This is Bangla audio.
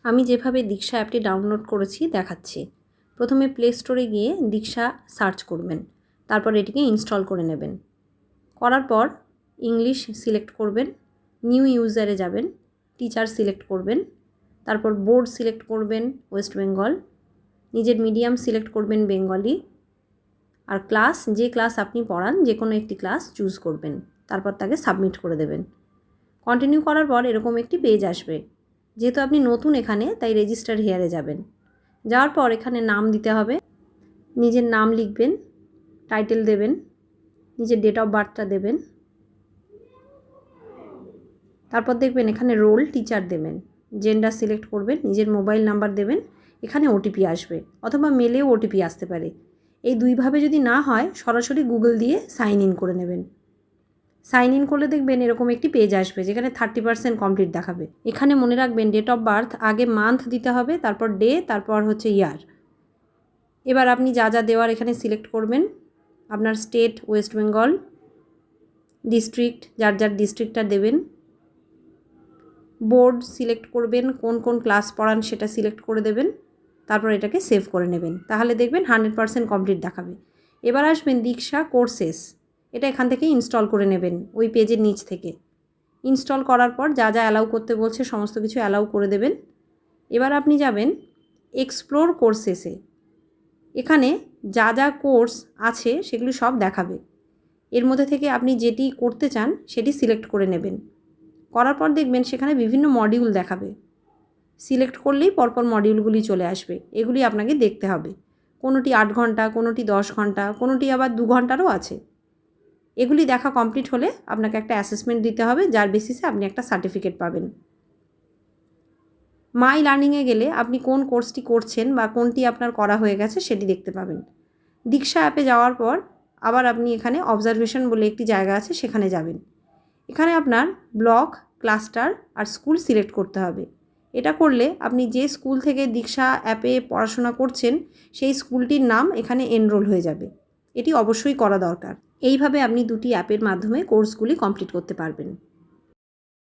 আমি যেভাবে দীক্ষা অ্যাপটি ডাউনলোড করেছি দেখাচ্ছি। প্রথমে প্লে স্টোরে গিয়ে দীক্ষা সার্চ করবেন, তারপর এটিকে ইনস্টল করে নেবেন। করার পর ইংলিশ সিলেক্ট করবেন, নিউ ইউজারে যাবেন, টিচার সিলেক্ট করবেন, তারপর বোর্ড সিলেক্ট করবেন ওয়েস্ট বেঙ্গল, নিজের মিডিয়াম সিলেক্ট করবেন বেঙ্গলি, আর ক্লাস যে ক্লাস আপনি পড়ান যে কোনো একটি ক্লাস চুজ করবেন, তারপর তাকে সাবমিট করে দেবেন। কন্টিনিউ করার পর এরকম একটি পেজ আসবে। যেহেতু আপনি নতুন এখানে, তাই রেজিস্টার হিয়ারে যাবেন। যাওয়ার পর এখানে নাম দিতে হবে, নিজের নাম লিখবেন, টাইটেল দেবেন, নিজের ডেট অফ বার্থটা দেবেন, তারপর দেখবেন এখানে রোল টিচার দেবেন, জেন্ডার সিলেক্ট করবেন, নিজের মোবাইল নাম্বার দেবেন। এখানে ওটিপি আসবে, অথবা মেলেও ওটিপি আসতে পারে। এই দুইভাবে যদি না হয় সরাসরি গুগল দিয়ে সাইন ইন করে নেবেন। সাইন ইন করলে দেখবেন এরকম একটি পেজ আসবে যেখানে 30% কমপ্লিট দেখাবে। এখানে মনে রাখবেন ডেট অফ বার্থ আগে মান্থ দিতে হবে, তারপর ডে, তারপর হচ্ছে ইয়ার। এবার আপনি যা যা দেওয়ার এখানে সিলেক্ট করবেন। আপনার স্টেট ওয়েস্ট বেঙ্গল, ডিস্ট্রিক্ট যার যার ডিস্ট্রিক্টটা দেবেন, বোর্ড সিলেক্ট করবেন, কোন কোন ক্লাস পড়ান সেটা সিলেক্ট করে দেবেন, তারপর এটাকে সেভ করে নেবেন। তাহলে দেখবেন 100% কমপ্লিট দেখাবে। এবার আসবেন দীক্ষা কোর্সেস, এটা এখান থেকে ইনস্টল করে নেবেন ওই পেজের নিচ থেকে। ইনস্টল করার পর যা যা অ্যালাউ করতে বলছে সমস্ত কিছু অ্যালাউ করে দেবেন। এবার আপনি যাবেন এক্সপ্লোর কোর্সেসে। এখানে যা যা কোর্স আছে সেগুলি সব দেখাবে। এর মধ্যে থেকে আপনি যেটি করতে চান সেটি সিলেক্ট করে নেবেন। করার পর দেখবেন সেখানে বিভিন্ন মডিউল দেখাবে। সিলেক্ট করলেই পরপর মডিউলগুলি চলে আসবে। এগুলি আপনাকে দেখতে হবে। কোনোটি 8 ঘন্টা, কোনোটি 10 ঘন্টা, কোনোটি আবার 2 ঘন্টারও আছে। এগুলি দেখা কমপ্লিট হলে আপনাকে একটা অ্যাসেসমেন্ট দিতে হবে, যার বেসিসে আপনি একটা সার্টিফিকেট পাবেন। মাই লার্নিংয়ে গেলে আপনি কোন কোর্সটি করছেন বা কোনটি আপনার করা হয়ে গেছে সেটি দেখতে পাবেন। দীক্ষা অ্যাপে যাওয়ার পর আবার আপনি এখানে অবজারভেশন বলে একটি জায়গা আছে, সেখানে যাবেন। এখানে আপনার ব্লক, ক্লাস্টার আর স্কুল সিলেক্ট করতে হবে। এটা করলে আপনি যে স্কুল থেকে দীক্ষা অ্যাপে পড়াশোনা করছেন সেই স্কুলটির নাম এখানে এনরোল হয়ে যাবে। এটি অবশ্যই করা দরকার। এইভাবে আপনি দুটি অ্যাপের মাধ্যমে কোর্সগুলি কমপ্লিট করতে পারবেন।